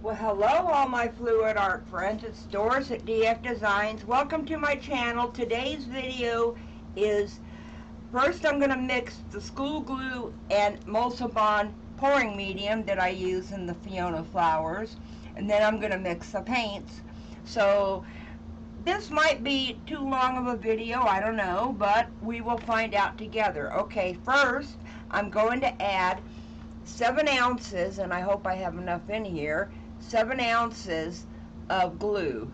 Well, hello all my fluid art friends. It's Doris at DF Designs. Welcome to my channel. Today's video is, first I'm going to mix the school glue and Emulsa Bond pouring medium that I use in the Fiona flowers, and then I'm going to mix the paints. So this might be too long of a video, I don't know, but we will find out together. Okay, first I'm going to add 7 ounces, and I hope I have enough in here, 7 ounces of glue.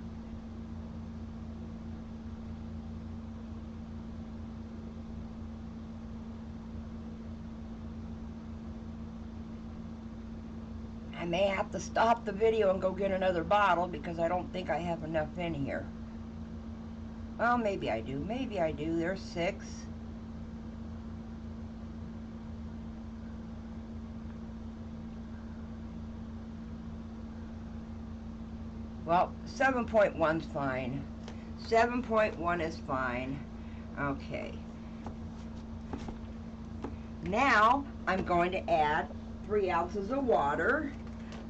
I may have to stop the video and go get another bottle because I don't think I have enough in here. Well, maybe I do. Maybe I do. There's 6. Well, 7.1's fine. 7.1 is fine. Okay. Now, I'm going to add 3 ounces of water.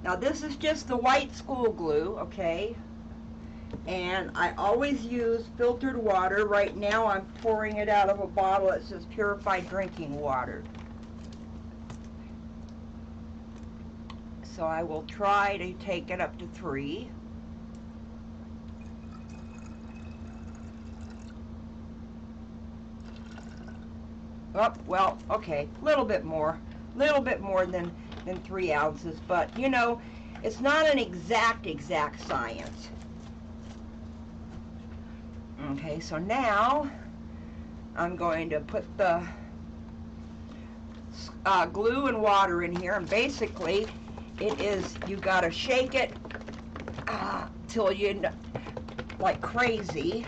Now, this is just the white school glue, okay? And I always use filtered water. Right now, I'm pouring it out of a bottle that says purified drinking water. So I will try to take it up to 3. Oh, well, okay, a little bit more than 3 ounces, but you know, it's not an exact science. Okay, so now I'm going to put the glue and water in here, and basically it is, you got to shake it till you like crazy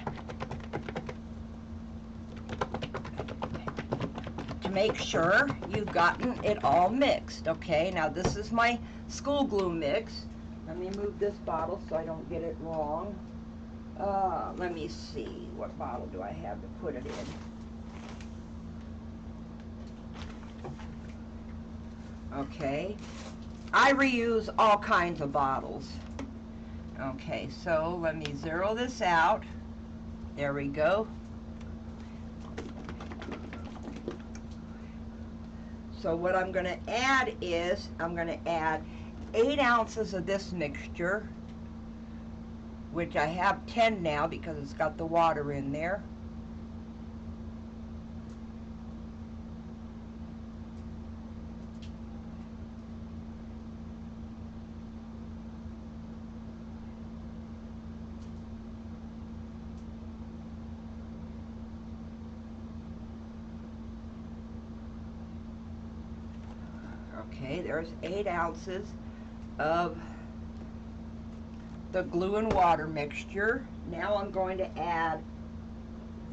to make sure you've gotten it all mixed. Okay, now this is my school glue mix. Let me move this bottle so I don't get it wrong. Let me see, what bottle do I have to put it in? Okay, I reuse all kinds of bottles. Okay, so let me zero this out. There we go. So what I'm going to add is, I'm going to add 8 ounces of this mixture, which I have 10 now because it's got the water in there. Okay, there's 8 ounces of the glue and water mixture. Now I'm going to add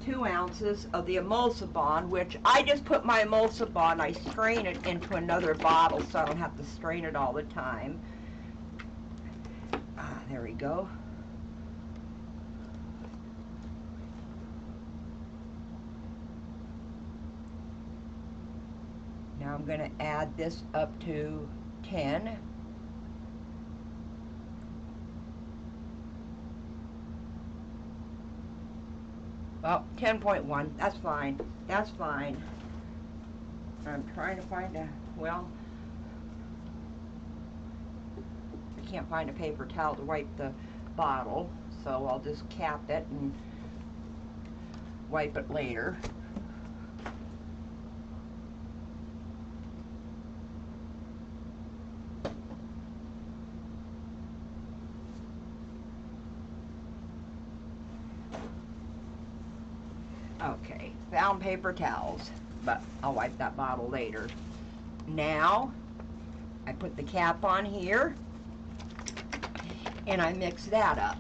2 ounces of the Emulsa Bond, which I just put my Emulsa Bond, I strain it into another bottle so I don't have to strain it all the time. There we go. Now I'm going to add this up to 10. Well, 10.1, that's fine. That's fine. I'm trying to find a, well, I can't find a paper towel to wipe the bottle, so I'll just cap it and wipe it later. Okay, found paper towels, but I'll wipe that bottle later. Now, I put the cap on here, and I mix that up.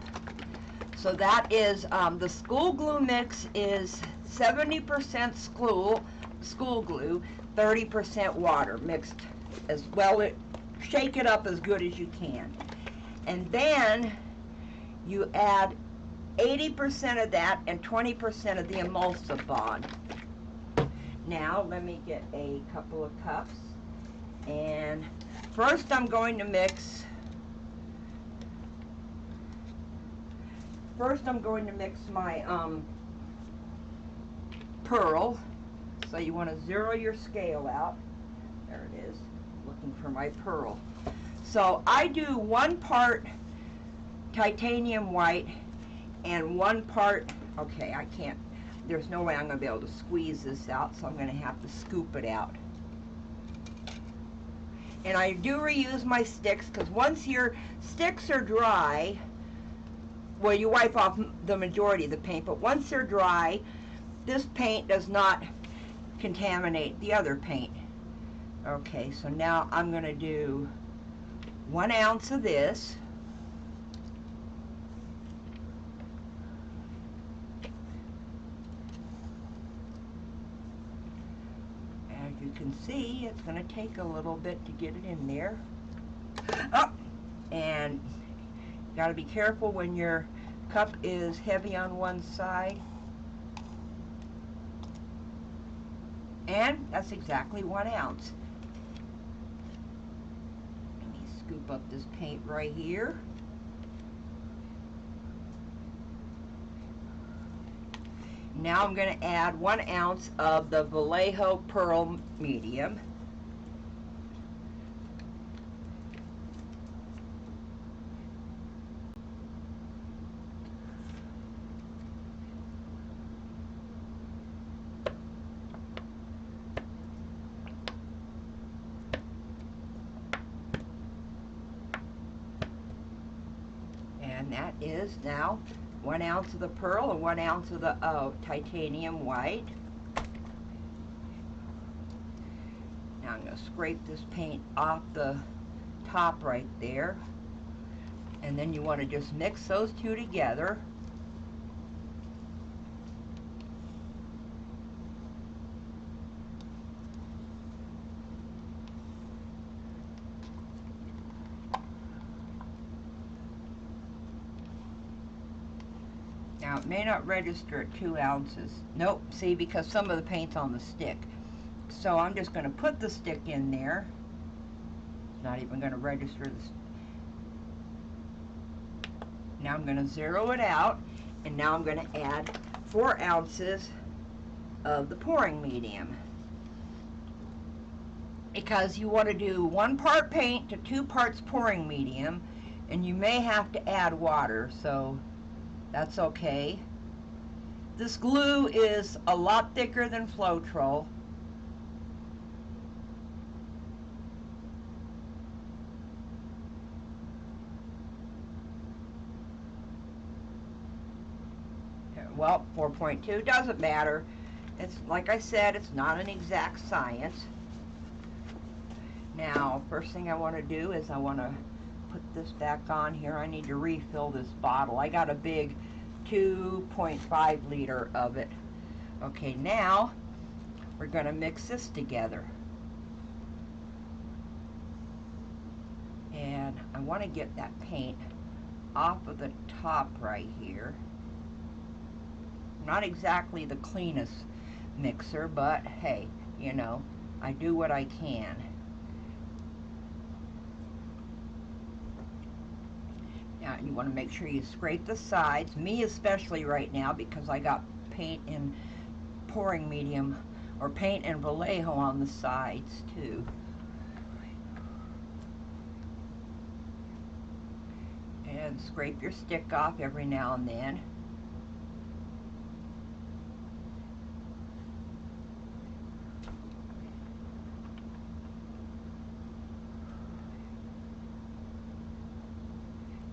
So that is, the school glue mix is 70% school glue, 30% water, mixed as well. Shake it up as good as you can. And then you add 80% of that and 20% of the Emulsa Bond. Now let me get a couple of cups, and first I'm going to mix First I'm going to mix my pearl. So you want to zero your scale out. There it is. Looking for my pearl. So I do 1 part titanium white and 1 part, okay, I can't, there's no way I'm going to be able to squeeze this out, so I'm going to have to scoop it out. And I do reuse my sticks, because once your sticks are dry, well, you wipe off the majority of the paint, but once they're dry, this paint does not contaminate the other paint. Okay, so now I'm going to do 1 ounce of this. As you can see, it's going to take a little bit to get it in there. Oh, and you got to be careful when your cup is heavy on one side. And that's exactly 1 ounce. Let me scoop up this paint right here. Now I'm going to add 1 ounce of the Vallejo Pearl Medium. And that is now 1 ounce of the pearl and 1 ounce of the titanium white. Now I'm going to scrape this paint off the top right there. And then you want to just mix those two together. Now it may not register at 2 ounces. Nope, see, because some of the paint's on the stick. So I'm just going to put the stick in there. It's not even going to register this. Now I'm going to zero it out, and now I'm going to add 4 ounces of the pouring medium. Because you want to do 1 part paint to 2 parts pouring medium, and you may have to add water, so that's okay. This glue is a lot thicker than Floetrol. Well, 4.2 doesn't matter. It's like I said, it's not an exact science. Now, first thing I want to do is I want to put this back on here. I need to refill this bottle. I got a big 2.5 liter of it. Okay, now we're going to mix this together. And I want to get that paint off of the top right here. Not exactly the cleanest mixer, but hey, you know, I do what I can. Now you want to make sure you scrape the sides, me especially right now because I got paint in pouring medium or paint in Vallejo on the sides too. And scrape your stick off every now and then.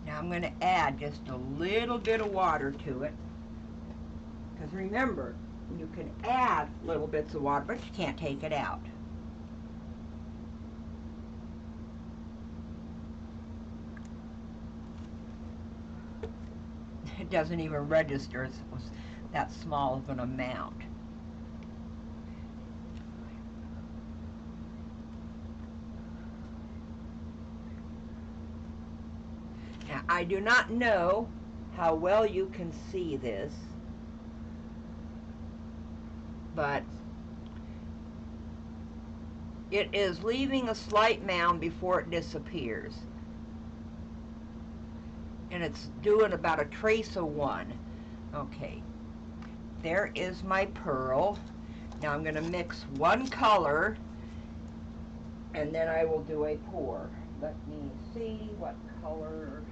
Now I'm going to add just a little bit of water to it. Because remember, you can add little bits of water, but you can't take it out. It doesn't even register as it was that small of an amount. Now, I do not know how well you can see this, but it is leaving a slight mound before it disappears. and it's doing about a trace of one. Okay, there is my pearl. Now I'm going to mix one color, and then I will do a pour. Let me see what color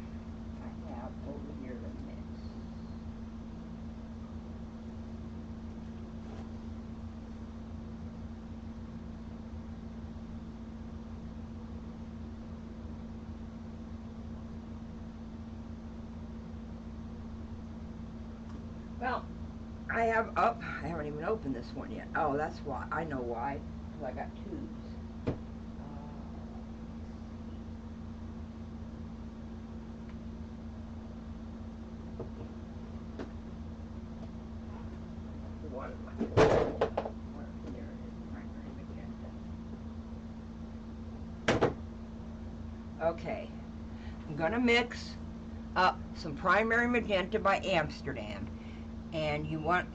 I have over here to mix. Well, I haven't even opened this one yet. Oh, that's why. I know why. Because I got tubes. Okay, I'm going to mix up some primary magenta by Amsterdam, and you want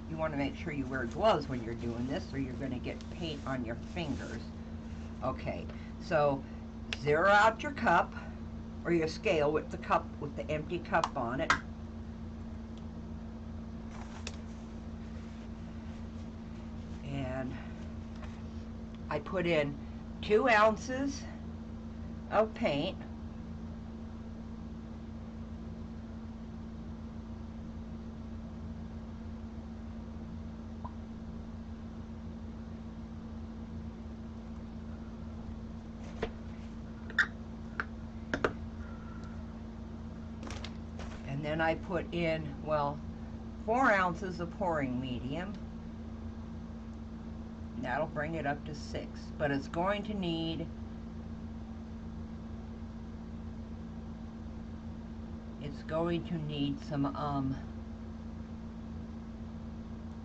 to make sure you wear gloves when you're doing this, or you're going to get paint on your fingers. Okay, so zero out your cup or your scale with the cup, with the empty cup on it. And I put in 2 ounces of paint. And then I put in, well, 4 ounces of pouring medium. That'll bring it up to 6, but it's going to need some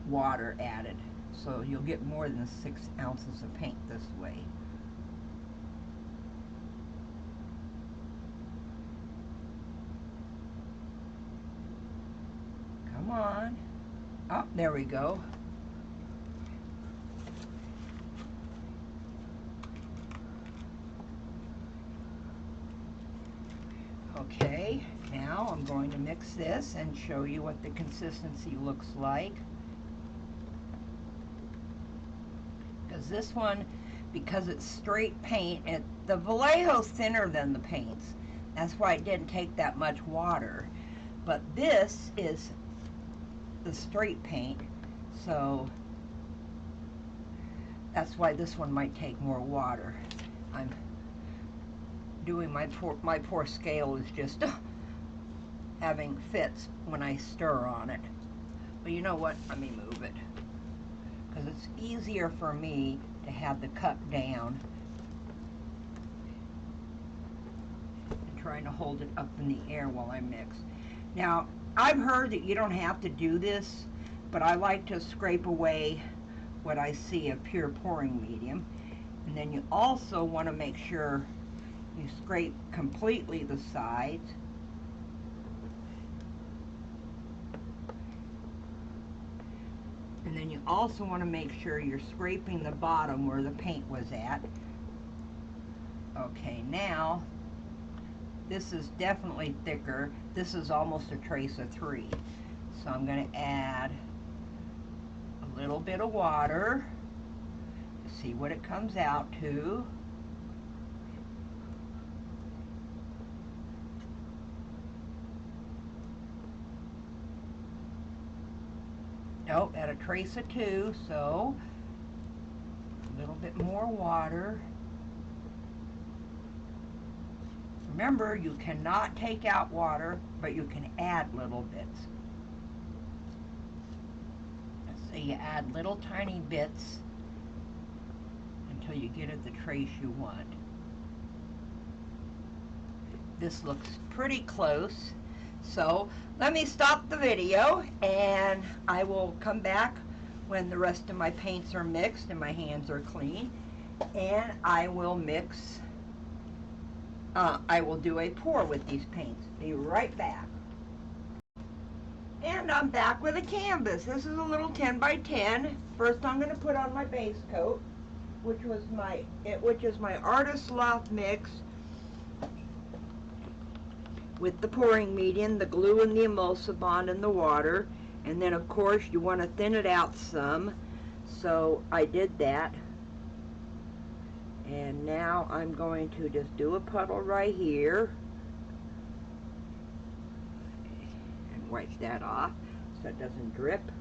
water added, so you'll get more than 6 ounces of paint this way. Come on. Oh, there we go. Okay, now I'm going to mix this and show you what the consistency looks like. Because this one, because it's straight paint, the Vallejo's thinner than the paints. That's why it didn't take that much water. But this is the straight paint, so that's why this one might take more water. I'm doing my poor scale is just having fits when I stir on it. But you know what? Let me move it, because it's easier for me to have the cup down and trying to hold it up in the air while I mix. Now, I've heard that you don't have to do this, but I like to scrape away what I see of pure pouring medium. And then you also want to make sure you scrape completely the sides. And then you also want to make sure you're scraping the bottom where the paint was at. Okay, now this is definitely thicker. This is almost a trace of 3. So I'm going to add a little bit of water to see what it comes out to. Oh, at a trace of 2, so a little bit more water. Remember, you cannot take out water, but you can add little bits. So you add little tiny bits until you get at the trace you want. This looks pretty close. So let me stop the video, and I will come back when the rest of my paints are mixed and my hands are clean, and I will mix. I will do a pour with these paints. Be right back. And I'm back with a canvas. This is a little 10 by 10. First, I'm going to put on my base coat, which is my Artist Loft Mix with the pouring medium, the glue and the Emulsa Bond and the water. And then of course you want to thin it out some. So I did that. And now I'm going to just do a puddle right here. And wipe that off so it doesn't drip.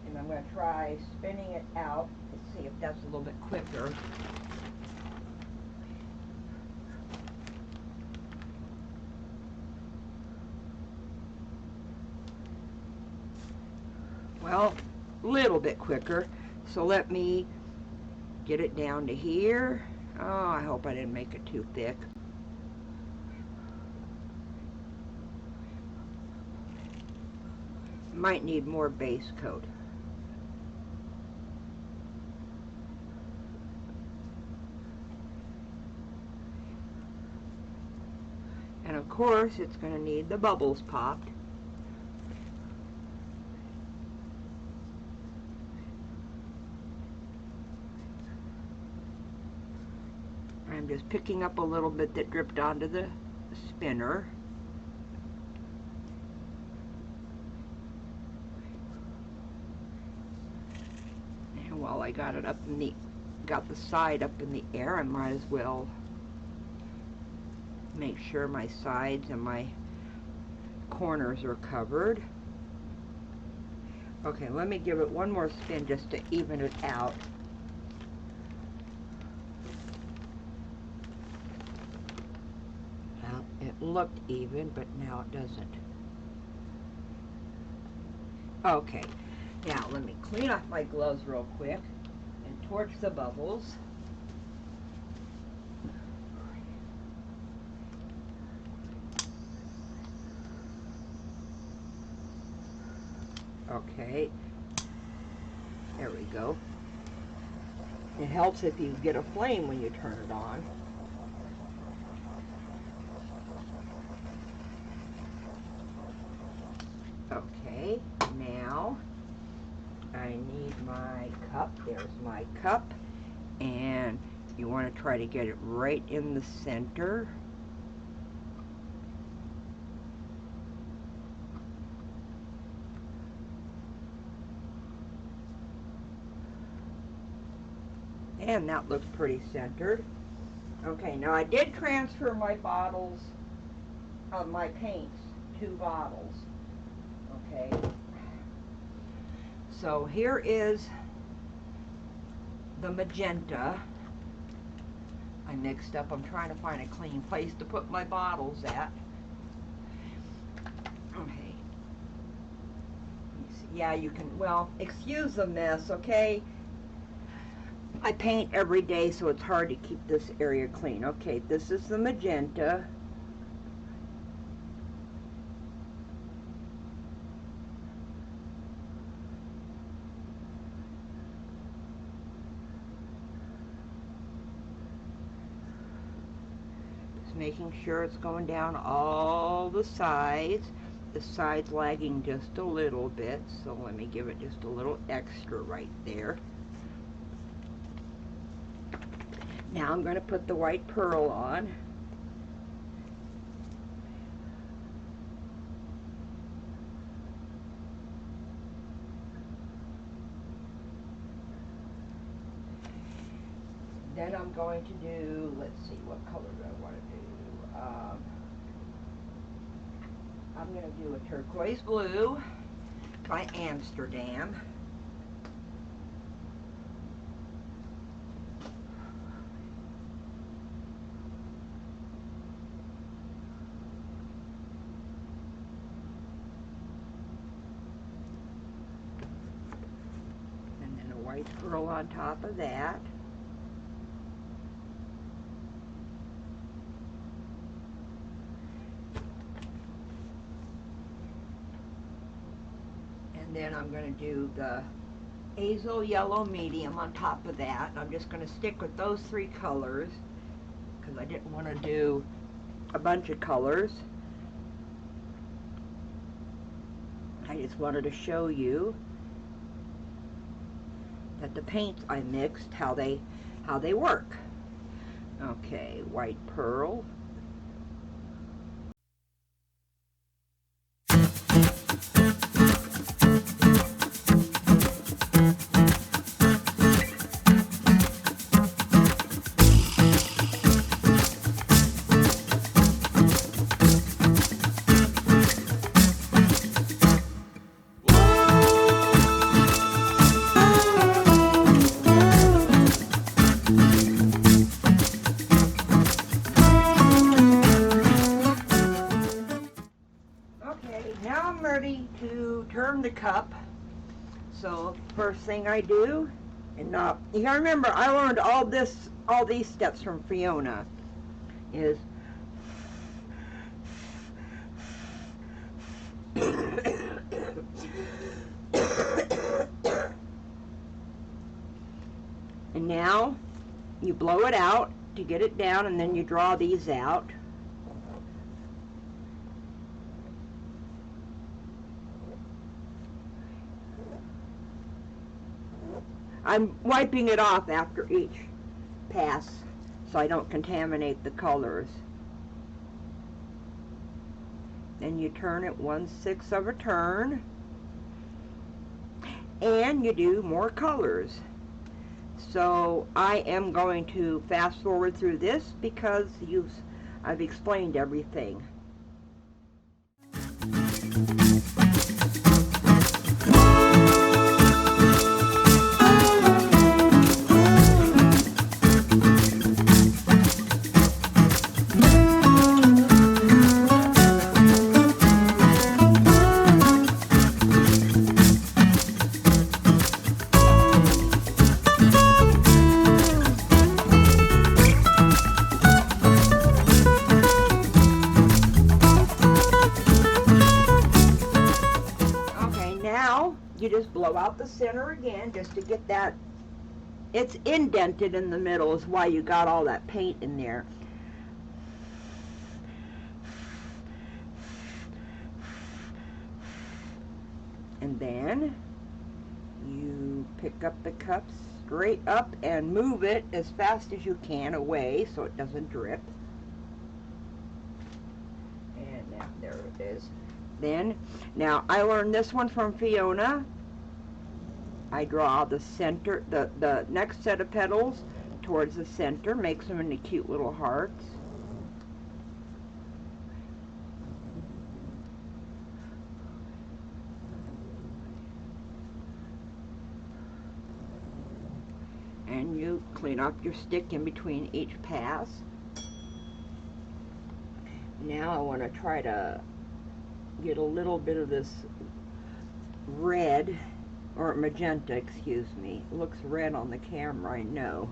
And I'm going to try spinning it out to see if that's a little bit quicker. Well, a little bit quicker. So let me get it down to here. Oh, I hope I didn't make it too thick. Might need more base coat. And of course, it's going to need the bubbles popped. I'm just picking up a little bit that dripped onto the spinner. And while I got it up in got the side up in the air, I might as well make sure my sides and my corners are covered. Okay, let me give it one more spin just to even it out. Well, it looked even, but now it doesn't. Okay, now let me clean off my gloves real quick and torch the bubbles. Okay, there we go. It helps if you get a flame when you turn it on. Okay, now I need my cup. There's my cup. And you want to try to get it right in the center. And that looks pretty centered. Okay, now I did transfer my bottles of my paints, 2 bottles. Okay. So here is the magenta. I mixed up. I'm trying to find a clean place to put my bottles at. Okay. Yeah, you can, well, excuse the mess, okay? I paint every day, so it's hard to keep this area clean. Okay, this is the magenta. Just making sure it's going down all the sides. The sides lagging just a little bit, so let me give it just a little extra right there. Now I'm going to put the white pearl on. Then I'm going to do, let's see, what color do I want to do? I'm going to do a turquoise blue by Amsterdam. And then a white pearl on top of that. And then I'm going to do the Azo yellow medium on top of that. I'm just going to stick with those 3 colors because I didn't want to do a bunch of colors. I just wanted to show you that the paints I mixed, how they work. Okay, white pearl. to turn the cup. So first thing I do, and now you gotta remember I learned all these steps from Fiona, is and now you blow it out to get it down, and then you draw these out. I'm wiping it off after each pass so I don't contaminate the colors. Then you turn it 1/6 of a turn, and you do more colors. So I am going to fast forward through this because I've explained everything. You just blow out the center again just to get that. It's indented in the middle is why you got all that paint in there. And then you pick up the cup straight up and move it as fast as you can away so it doesn't drip. And there it is. Then, now I learned this one from Fiona. I draw the center, the next set of petals towards the center, makes them into cute little hearts. And you clean up your stick in between each pass. Now I want to try to get a little bit of this red, or magenta, excuse me. It looks red on the camera, I know.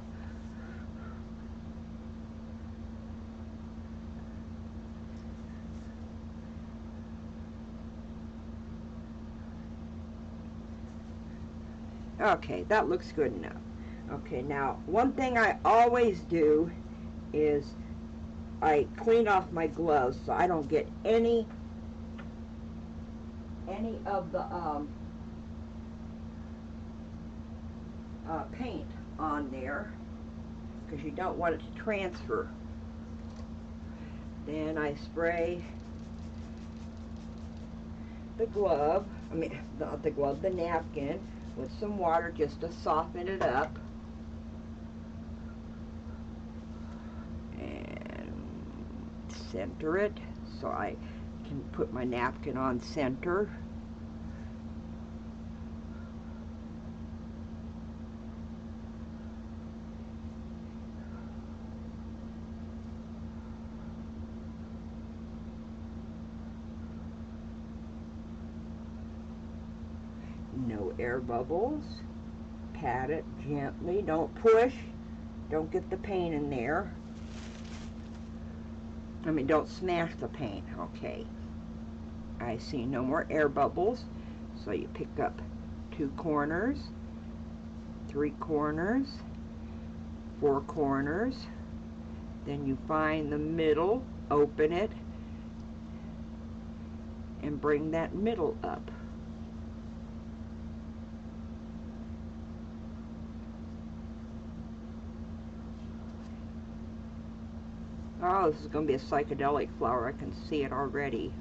Okay, that looks good enough. Okay, now one thing I always do is I clean off my gloves so I don't get any of the paint on there, because you don't want it to transfer. Then I spray the glove, not the glove, the napkin, with some water just to soften it up. And center it so I can put my napkin on center. No air bubbles. Pat it gently. Don't push. Don't get the paint in there. Don't smash the paint. Okay. I see no more air bubbles. So you pick up 2 corners, 3 corners, 4 corners. Then you find the middle, open it, and bring that middle up. Oh, this is going to be a psychedelic flower. I can see it already.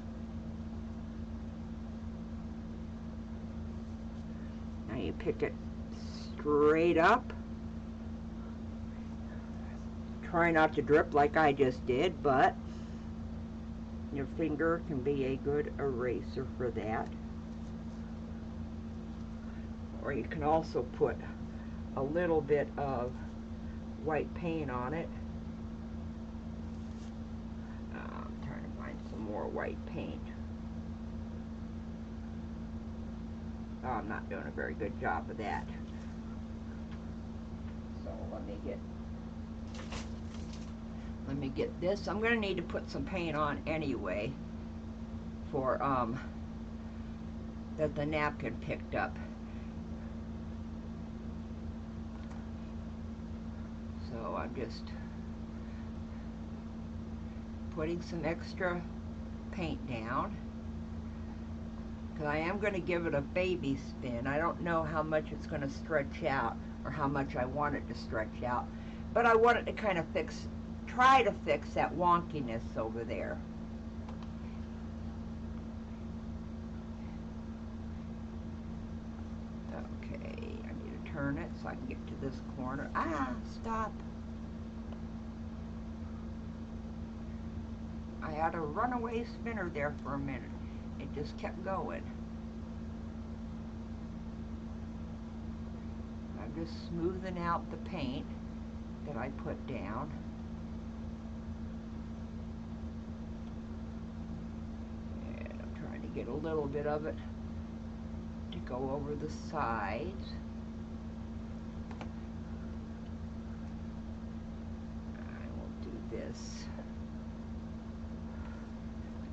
Now you pick it straight up. Try not to drip like I just did, but your finger can be a good eraser for that. Or you can also put a little bit of white paint on it. I'm trying to find some more white paint. Oh, I'm not doing a very good job of that. So let me get this. I'm going to need to put some paint on anyway for that the napkin picked up. So I'm just putting some extra paint down, because I am going to give it a baby spin. I don't know how much it's going to stretch out or how much I want it to stretch out, but I want it to kind of try to fix that wonkiness over there. Okay, I need to turn it so I can get to this corner. Ah, stop. I had a runaway spinner there for a minute. It just kept going. I'm just smoothing out the paint that I put down. And I'm trying to get a little bit of it to go over the sides. I will do this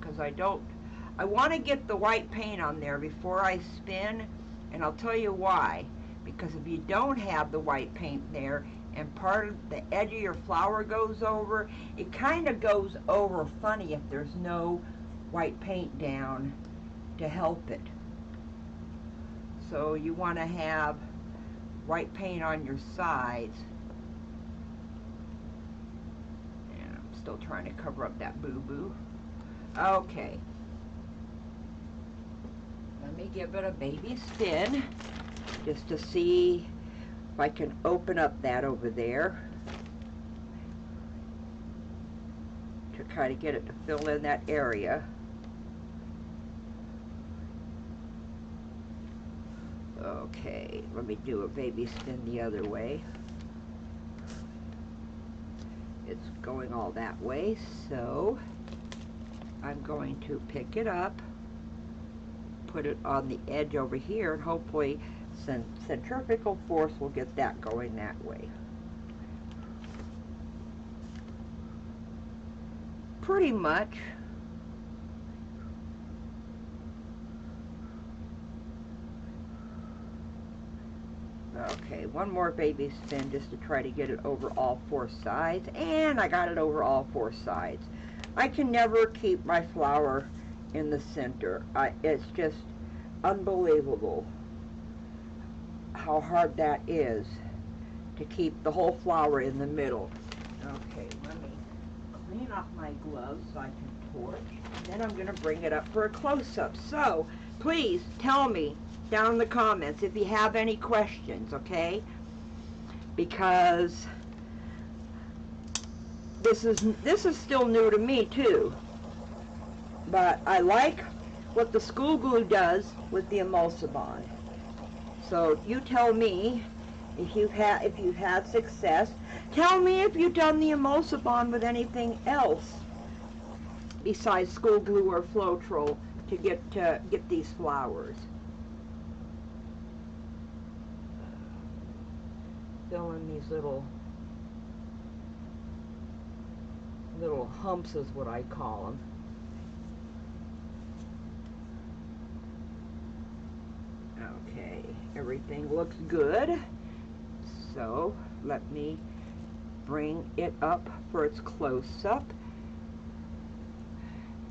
because I want to get the white paint on there before I spin, and I'll tell you why. Because if you don't have the white paint there and part of the edge of your flower goes over, it kind of goes over funny if there's no white paint down to help it. So you want to have white paint on your sides. And I'm still trying to cover up that boo-boo. Okay. Let me give it a baby spin just to see if I can open up that over there to kind of get it to fill in that area. Okay, let me do a baby spin the other way. It's going all that way, so I'm going to pick it up, put it on the edge over here, and hopefully centrifugal force will get that going that way. Pretty much. Okay, one more baby spin just to try to get it over all four sides, and I got it over all four sides. I can never keep my flower in the center. It's just unbelievable how hard that is to keep the whole flower in the middle. Okay, let me clean off my gloves so I can torch. And then I'm going to bring it up for a close-up. So, please tell me down in the comments if you have any questions, okay? Because this is still new to me too. But I like what the school glue does with the Emulsa Bond. So you tell me if you've had success. Tell me if you've done the Emulsa Bond with anything else besides school glue or Floetrol to get these flowers. Fill in these little humps is what I call them. Okay, everything looks good. So let me bring it up for its close-up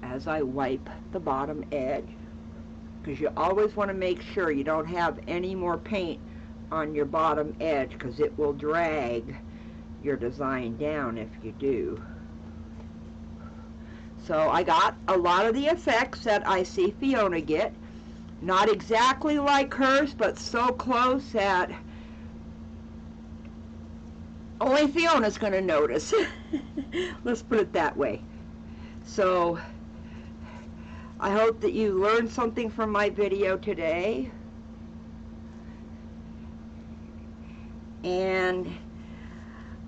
as I wipe the bottom edge, because you always want to make sure you don't have any more paint on your bottom edge, because it will drag your design down if you do. So I got a lot of the effects that I see Fiona get. Not exactly like hers, but so close that only Fiona's going to notice. Let's put it that way. So I hope that you learned something from my video today. And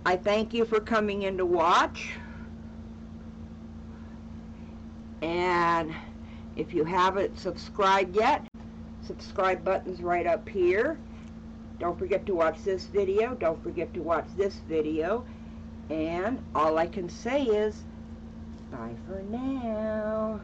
I thank you for coming in to watch. And if you haven't subscribed yet, subscribe button's right up here. Don't forget to watch this video. Don't forget to watch this video. And all I can say is, bye for now.